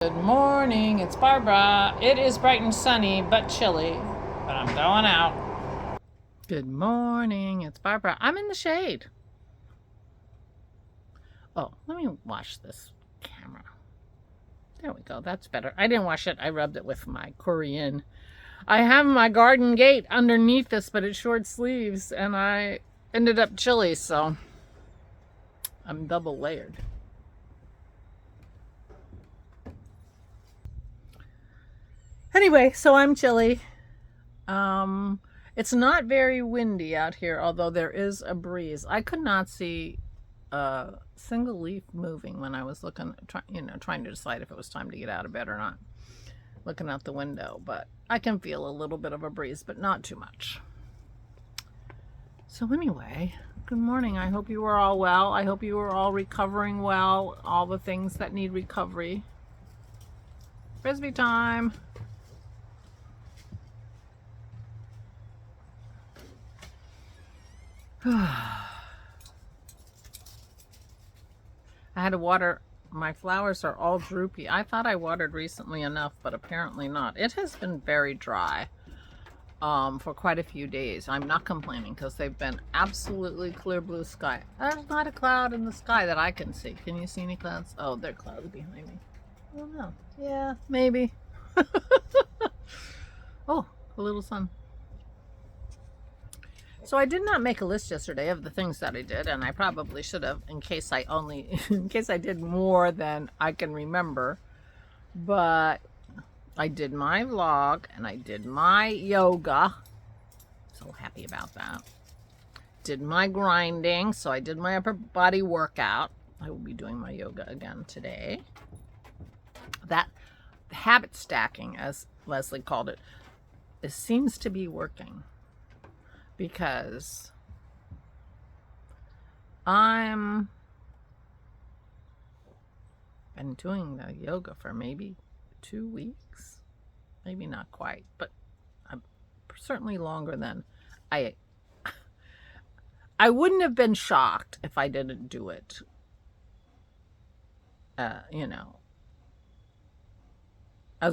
Good morning, it's Barbara. It is bright and sunny, but chilly, but I'm going out. Good morning, it's Barbara. I'm in the shade. Oh, let me wash this camera. There we go, that's better. I didn't wash it, I rubbed it with my Korean. I have my garden gate underneath this, but it's short sleeves, and I ended up chilly, so I'm double layered. Anyway, so I'm chilly. It's not very windy out here, although there is a breeze. I could not see a single leaf moving when I was looking, trying to decide if it was time to get out of bed or not, looking out the window. But I can feel a little bit of a breeze, but not too much. So anyway, good morning. I hope you are all well. I hope you are all recovering well, all the things that need recovery. Frisbee time. I had to water. My flowers are all droopy. I thought I watered recently enough, but apparently not. It has been very dry for quite a few days. I'm not complaining because they've been absolutely clear blue sky. There's not a cloud in the sky that I can see. Can you see any clouds? Oh, there are clouds behind me. I don't know. Yeah, maybe. Oh, a little sun. So I did not make a list yesterday of the things that I did, and I probably should have in case I did more than I can remember. But I did my vlog and I did my yoga. So happy about that. Did my grinding, so I did my upper body workout. I will be doing my yoga again today. That habit stacking, as Leslie called it seems to be working. Because I'm been doing the yoga for maybe 2 weeks, maybe not quite, but I'm certainly longer than I wouldn't have been shocked if I didn't do it, as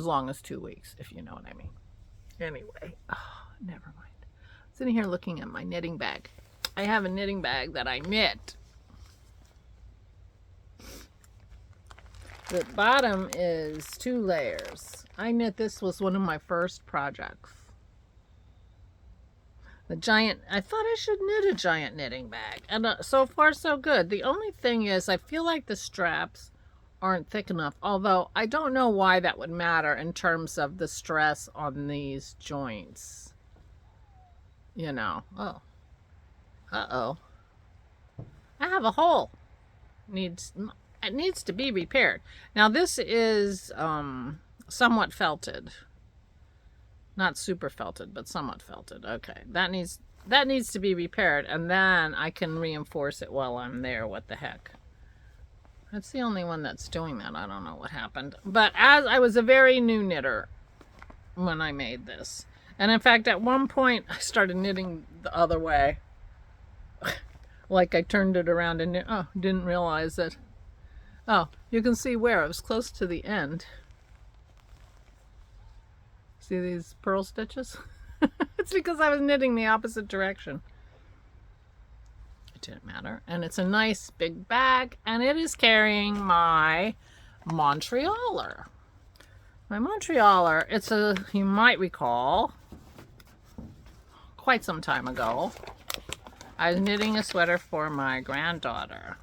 long as 2 weeks, if you know what I mean. Anyway, never mind. Sitting here looking at my knitting bag. I have a knitting bag that I knit. The bottom is 2 layers. I knit, this was one of my first projects. I thought I should knit a giant knitting bag. And so far so good. The only thing is I feel like the straps aren't thick enough. Although I don't know why that would matter in terms of the stress on these joints. Oh. Uh-oh. I have a hole. It needs to be repaired. Now this is somewhat felted. Not super felted, but somewhat felted. Okay. That needs to be repaired, and then I can reinforce it while I'm there. What the heck? That's the only one that's doing that. I don't know what happened. But as I was a very new knitter when I made this. And in fact, at one point, I started knitting the other way. Like I turned it around and didn't realize it. Oh, you can see where it was close to the end. See these purl stitches? It's because I was knitting the opposite direction. It didn't matter. And it's a nice big bag, and it is carrying my Montrealer. My Montrealer, you might recall, quite some time ago, I was knitting a sweater for my granddaughter.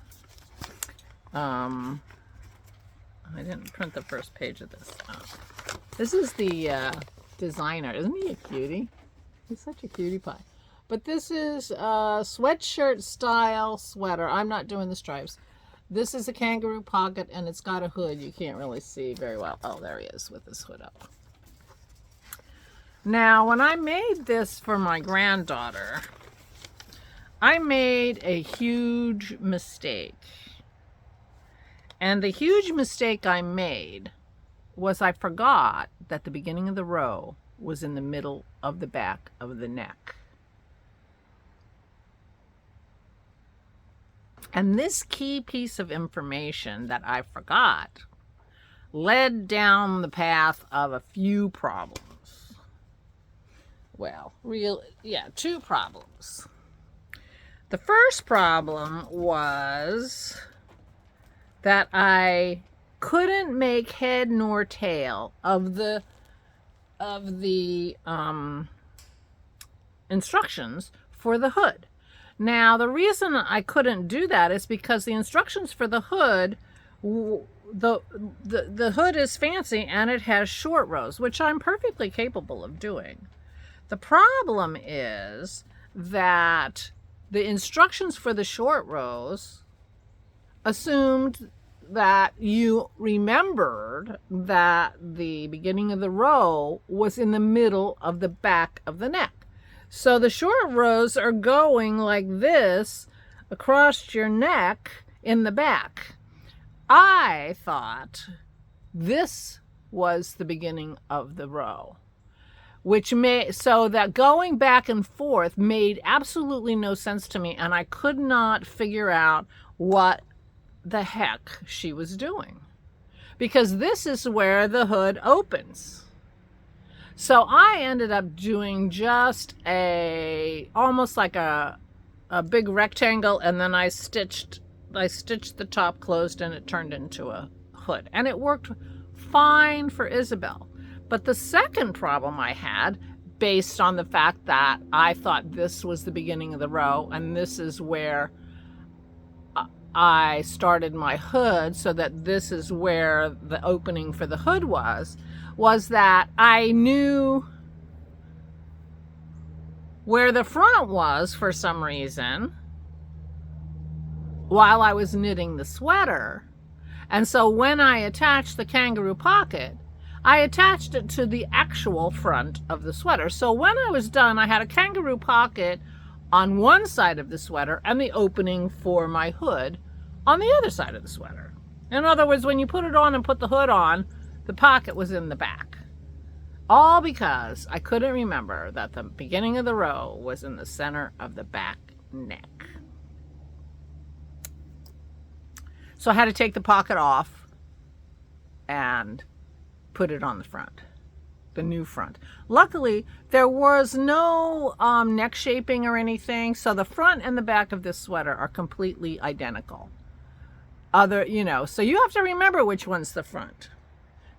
I didn't print the first page of this. This is the designer. Isn't he a cutie? He's such a cutie pie. But this is a sweatshirt style sweater. I'm not doing the stripes. This is a kangaroo pocket, and it's got a hood. You can't really see very well. Oh, there he is with his hood up. Now, when I made this for my granddaughter, I made a huge mistake. And the huge mistake I made was I forgot that the beginning of the row was in the middle of the back of the neck. And this key piece of information that I forgot led down the path of a few problems. Well, two problems. The first problem was that I couldn't make head nor tail of the instructions for the hood. Now, the reason I couldn't do that is because the instructions for the hood, the hood is fancy and it has short rows, which I'm perfectly capable of doing. The problem is that the instructions for the short rows assumed that you remembered that the beginning of the row was in the middle of the back of the neck. So the short rows are going like this across your neck in the back. I thought this was the beginning of the row, so that going back and forth made absolutely no sense to me, and I could not figure out what the heck she was doing, because this is where the hood opens. So I ended up doing just almost like a big rectangle, and then I stitched the top closed and it turned into a hood, and it worked fine for Isabel. But the second problem I had, based on the fact that I thought this was the beginning of the row and this is where I started my hood, so that this is where the opening for the hood was that I knew where the front was for some reason while I was knitting the sweater. And so when I attached the kangaroo pocket, I attached it to the actual front of the sweater. So when I was done, I had a kangaroo pocket on one side of the sweater and the opening for my hood on the other side of the sweater. In other words, when you put it on and put the hood on, the pocket was in the back. All because I couldn't remember that the beginning of the row was in the center of the back neck. So I had to take the pocket off and put it on the front, the new front. Luckily, there was no neck shaping or anything, so the front and the back of this sweater are completely identical. So you have to remember which one's the front,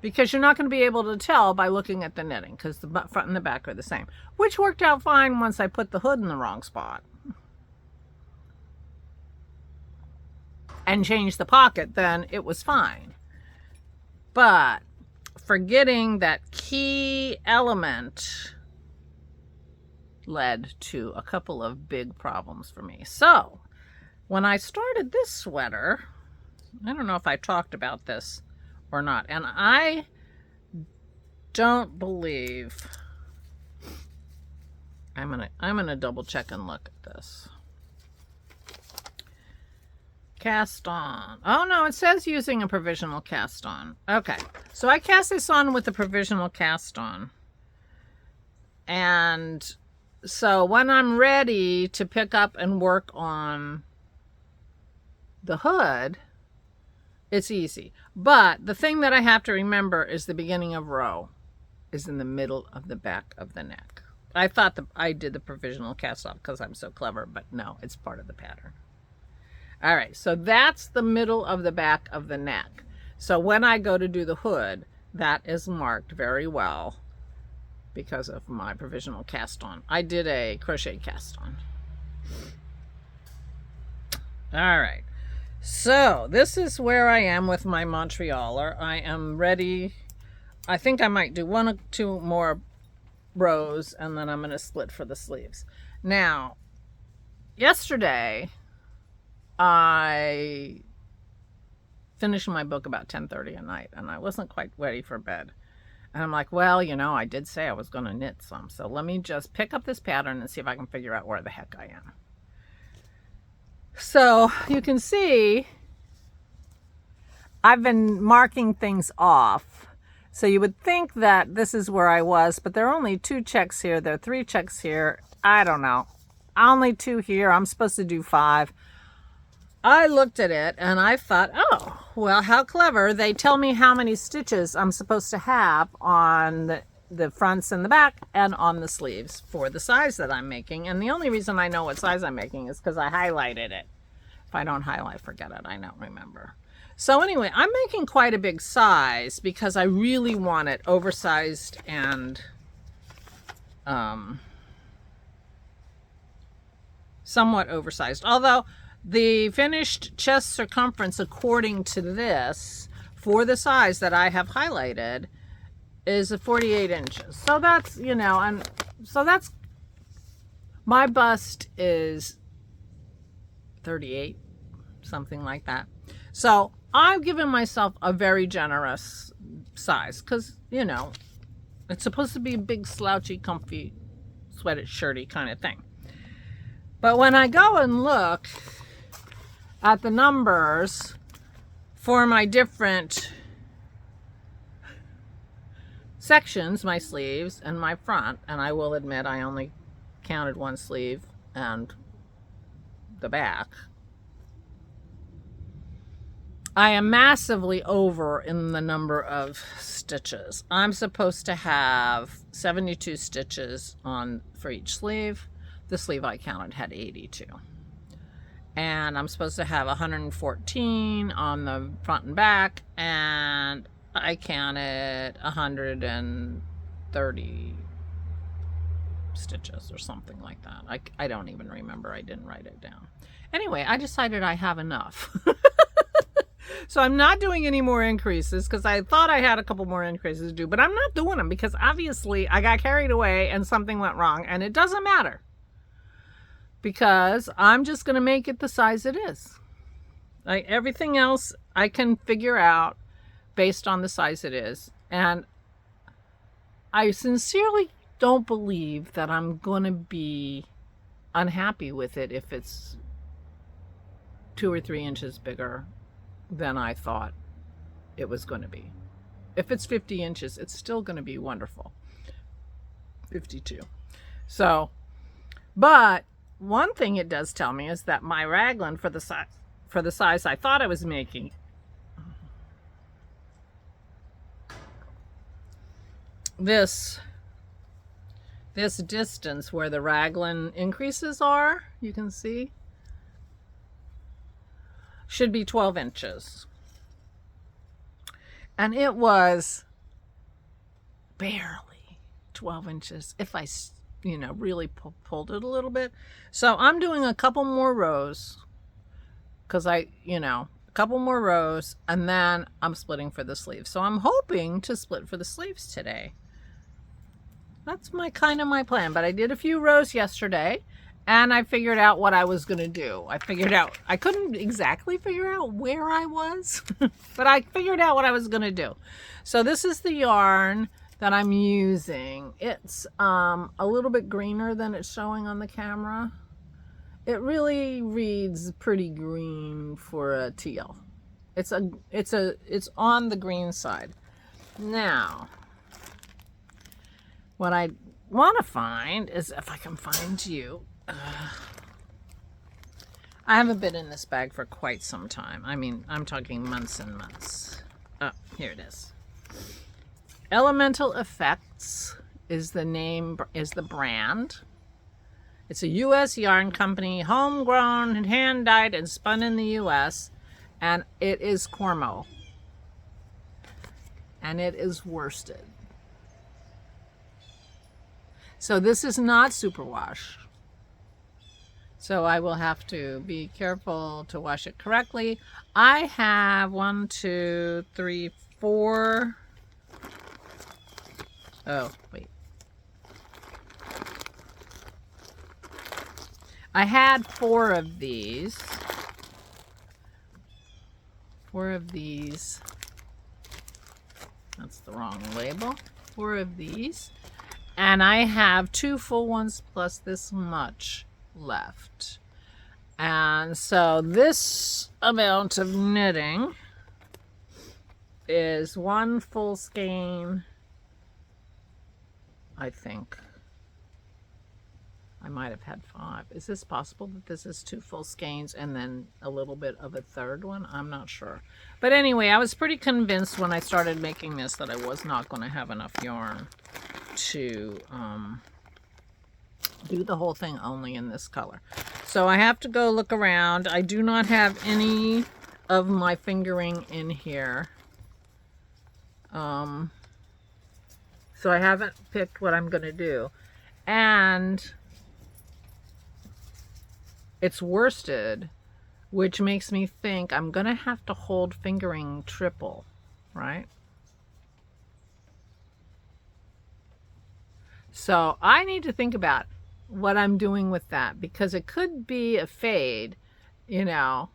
because you're not going to be able to tell by looking at the knitting, because the front and the back are the same, which worked out fine once I put the hood in the wrong spot and changed the pocket. Then it was fine. But forgetting that key element led to a couple of big problems for me. So when I started this sweater, I don't know if I talked about this or not, and I don't believe, I'm gonna double check and look at this. Cast on. Oh no, it says using a provisional cast on. Okay, so I cast this on with a provisional cast on, and so when I'm ready to pick up and work on the hood, it's easy. But the thing that I have to remember is the beginning of row is in the middle of the back of the neck. I thought I did the provisional cast off because I'm so clever, but no, it's part of the pattern. All right, so that's the middle of the back of the neck. So when I go to do the hood, that is marked very well because of my provisional cast on. I did a crochet cast on. All right. So this is where I am with my Montrealer. I am ready. I think I might do 1 or 2 more rows, and then I'm going to split for the sleeves. Now, yesterday, I finished my book about 10:30 at night, and I wasn't quite ready for bed. And I'm like, well, I did say I was going to knit some, so let me just pick up this pattern and see if I can figure out where the heck I am. So you can see I've been marking things off. So you would think that this is where I was, but there are only 2 checks here. There are 3 checks here. I don't know. Only 2 here. I'm supposed to do 5. I looked at it and I thought, oh, well, how clever. They tell me how many stitches I'm supposed to have on the fronts and the back and on the sleeves for the size that I'm making. And the only reason I know what size I'm making is because I highlighted it. If I don't highlight, forget it. I don't remember. So anyway, I'm making quite a big size because I really want it oversized and somewhat oversized. Although the finished chest circumference, according to this, for the size that I have highlighted, is 48 inches. So that's, you know, and so that's, my bust is 38, something like that. So I've given myself a very generous size because, you know, it's supposed to be a big, slouchy, comfy, sweated, shirty kind of thing. But when I go and look at the numbers for my different sections, my sleeves and my front, and I will admit I only counted one sleeve and the back, I am massively over in the number of stitches. I'm supposed to have 72 stitches on for each sleeve. The sleeve I counted had 82. And I'm supposed to have 114 on the front and back, and I counted 130 stitches or something like that. I don't even remember. I didn't write it down. Anyway, I decided I have enough. So I'm not doing any more increases because I thought I had a couple more increases to do, but I'm not doing them because obviously I got carried away and something went wrong, and it doesn't matter because I'm just going to make it the size it is. Like everything else I can figure out based on the size it is. And I sincerely don't believe that I'm going to be unhappy with it if it's 2 or 3 inches bigger than I thought it was going to be. If it's 50 inches, it's still going to be wonderful. 52. So, but one thing it does tell me is that my raglan for the size I thought I was making, this distance where the raglan increases are, you can see, should be 12 inches. And it was barely 12 inches if I, you know, really pulled it a little bit. So I'm doing a couple more rows because a couple more rows, and then I'm splitting for the sleeves. So I'm hoping to split for the sleeves today. That's my plan. But I did a few rows yesterday, and I figured out what I was going to do. I couldn't exactly figure out where I was, but I figured out what I was going to do. So this is the yarn that I'm using. It's a little bit greener than it's showing on the camera. It really reads pretty green for a teal. It's on the green side. Now, what I want to find is if I can find you. I haven't been in this bag for quite some time. I mean, I'm talking months and months. Oh, here it is. Elemental Effects is the name, is the brand. It's a U.S. yarn company, homegrown and hand-dyed and spun in the U.S. And it is Cormo. And it is worsted. So this is not superwash. So I will have to be careful to wash it correctly. I have 1, 2, 3, 4. Oh, wait. I had 4 of these. 4 of these. That's the wrong label. 4 of these. And I have 2 full ones plus this much left. And so this amount of knitting is 1 full skein, I think. I might have had 5. Is this possible that this is 2 full skeins and then a little bit of a third one? I'm not sure. But anyway, I was pretty convinced when I started making this that I was not going to have enough yarn to do the whole thing only in this color. So I have to go look around. I do not have any of my fingering in here. So I haven't picked what I'm going to do. And it's worsted, which makes me think I'm going to have to hold fingering triple, right? So I need to think about what I'm doing with that, because it could be a fade, you know,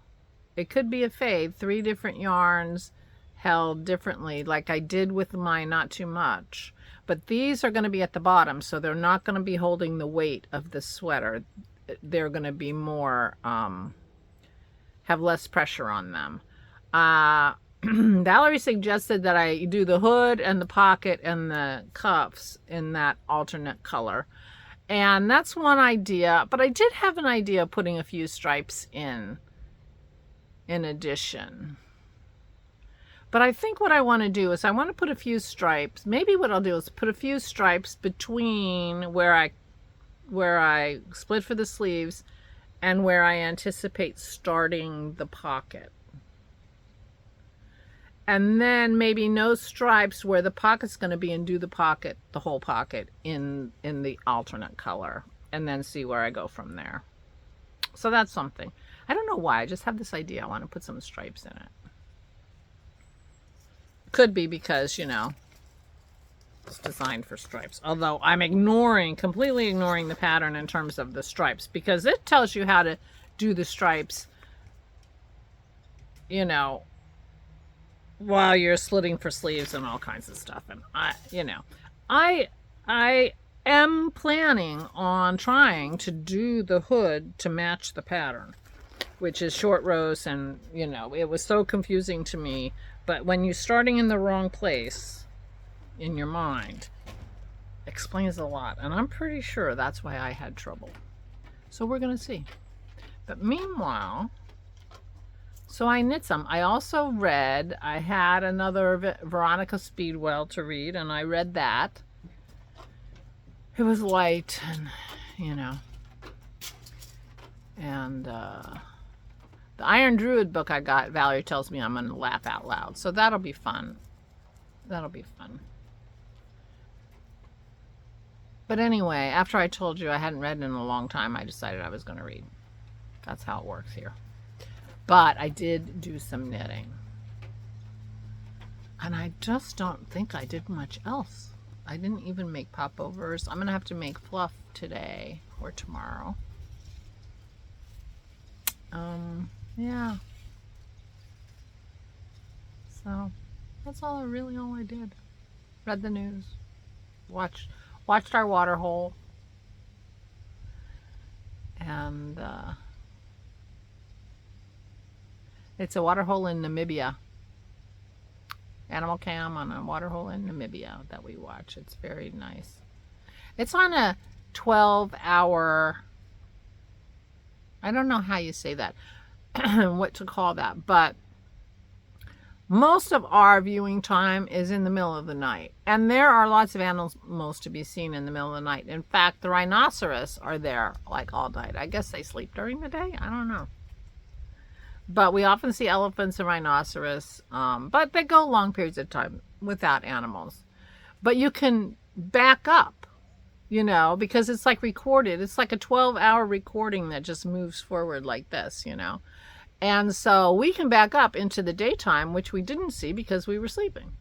it could be a fade, 3 different yarns held differently, like I did with my Not Too Much. But these are going to be at the bottom, so they're not going to be holding the weight of the sweater. They're going to be more, have less pressure on them. Valerie suggested that I do the hood and the pocket and the cuffs in that alternate color. And that's one idea, but I did have an idea of putting a few stripes in addition. But I think what I want to do is I want to put a few stripes. Maybe what I'll do is put a few stripes between where I split for the sleeves and where I anticipate starting the pocket. And then maybe no stripes where the pocket's going to be, and do the pocket, the whole pocket in the alternate color, and then see where I go from there. So that's something. I don't know why, I just have this idea. I want to put some stripes in it. Could be because, you know, it's designed for stripes. Although I'm completely ignoring the pattern in terms of the stripes, because it tells you how to do the stripes, you know, while you're slitting for sleeves and all kinds of stuff. And I am planning on trying to do the hood to match the pattern, which is short rows, and you know, it was so confusing to me. But when you're starting in the wrong place in your mind, explains a lot, and I'm pretty sure that's why I had trouble. So we're gonna see. But meanwhile, so I knit some. I also read, I had another Veronica Speedwell to read, and I read that. It was light, and you know, and the Iron Druid book I got, Valerie tells me I'm going to laugh out loud. So that'll be fun. That'll be fun. But anyway, after I told you I hadn't read in a long time, I decided I was going to read. That's how it works here. But I did do some knitting. And I just don't think I did much else. I didn't even make popovers. I'm going to have to make fluff today or tomorrow. Yeah. So that's all I did. Read the news. Watched our water hole. And it's a water hole in Namibia. Animal cam on a water hole in Namibia that we watch. It's very nice. It's on a 12-hour, I don't know how you say that, what to call that, but most of our viewing time is in the middle of the night. And there are lots of animals to be seen in the middle of the night. In fact, the rhinoceros are there like all night. I guess they sleep during the day. I don't know. But we often see elephants and rhinoceros, but they go long periods of time without animals. But you can back up, you know, because it's like recorded. It's like a 12-hour recording that just moves forward like this, you know. And so we can back up into the daytime, which we didn't see because we were sleeping.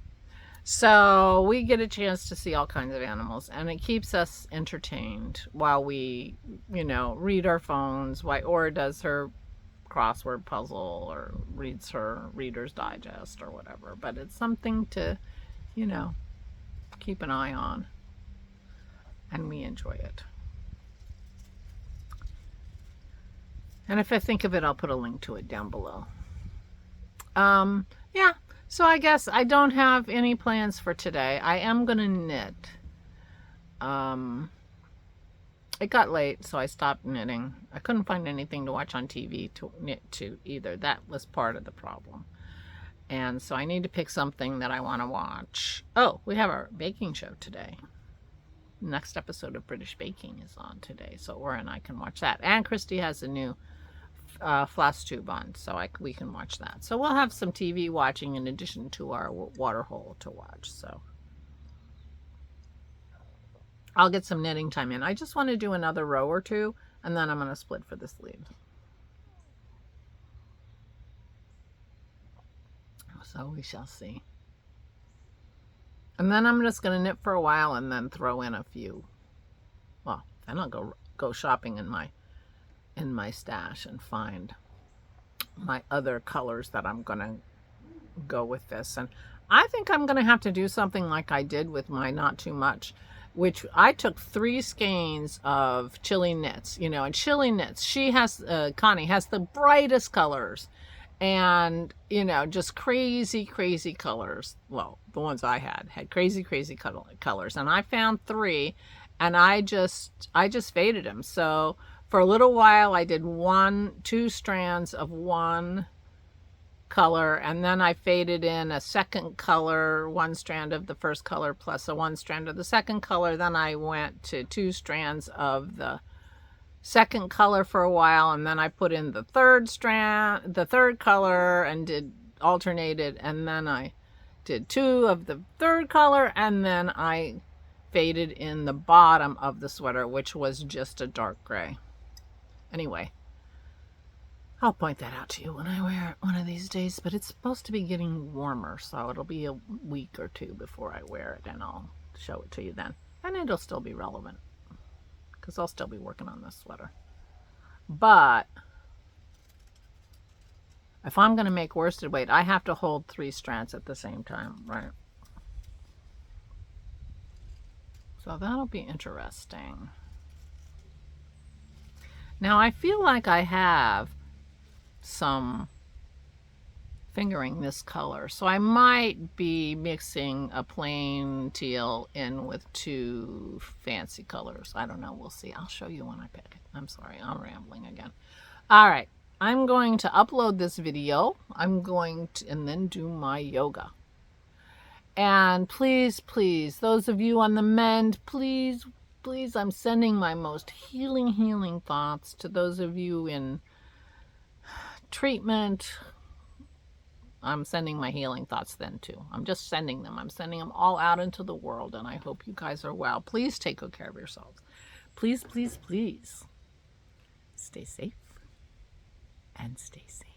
So we get a chance to see all kinds of animals, and it keeps us entertained while we, you know, read our phones, while Aura does her crossword puzzle or reads her Reader's Digest or whatever. But it's something to, you know, keep an eye on, and we enjoy it. And if I think of it, I'll put a link to it down below. Yeah, so I guess I don't have any plans for today. I am going to knit. it got late, so I stopped knitting. I couldn't find anything to watch on TV to knit to either. That was part of the problem. And so I need to pick something that I want to watch. Oh, we have our baking show today. Next episode of British Baking is on today, so Aura and I can watch that. And Christy has a new floss tube on, so we can watch that. So we'll have some TV watching in addition to our water hole to watch. So I'll get some knitting time in. I just want to do another row or two, and then I'm going to split for the sleeves. So we shall see. And then I'm just going to knit for a while and then throw in a few. Well, then I'll go shopping in my stash and find my other colors that I'm going to go with this. And I think I'm going to have to do something like I did with my Not Too Much, which I took 3 skeins of Chili Knits, you know, and Chili Knits, she has, Connie has the brightest colors and, you know, just crazy, crazy colors. Well, the ones I had crazy, crazy colors. And I found 3 and I just faded them. So for a little while, I did 2 strands of one color, and then I faded in a second color, 1 strand of the first color plus a 1 strand of the second color. Then I went to 2 strands of the second color for a while, and then I put in the third color and alternated, and then I did 2 of the third color, and then I faded in the bottom of the sweater, which was just a dark gray. Anyway, I'll point that out to you when I wear it one of these days, but it's supposed to be getting warmer, so it'll be a week or 2 before I wear it, and I'll show it to you then. And it'll still be relevant, because I'll still be working on this sweater. But if I'm going to make worsted weight, I have to hold 3 strands at the same time, right? So that'll be interesting. Now I feel like I have some fingering this color, so I might be mixing a plain teal in with 2 fancy colors. I don't know, we'll see. I'll show you when I pick it. I'm sorry, I'm rambling again. All right, I'm going to upload this video. I'm going to, and then do my yoga. And please, please, those of you on the mend, please, please, I'm sending my most healing thoughts to those of you in treatment. I'm sending my healing thoughts then too. I'm just sending them. I'm sending them all out into the world, and I hope you guys are well. Please take good care of yourselves. Please, please, please stay safe and stay sane.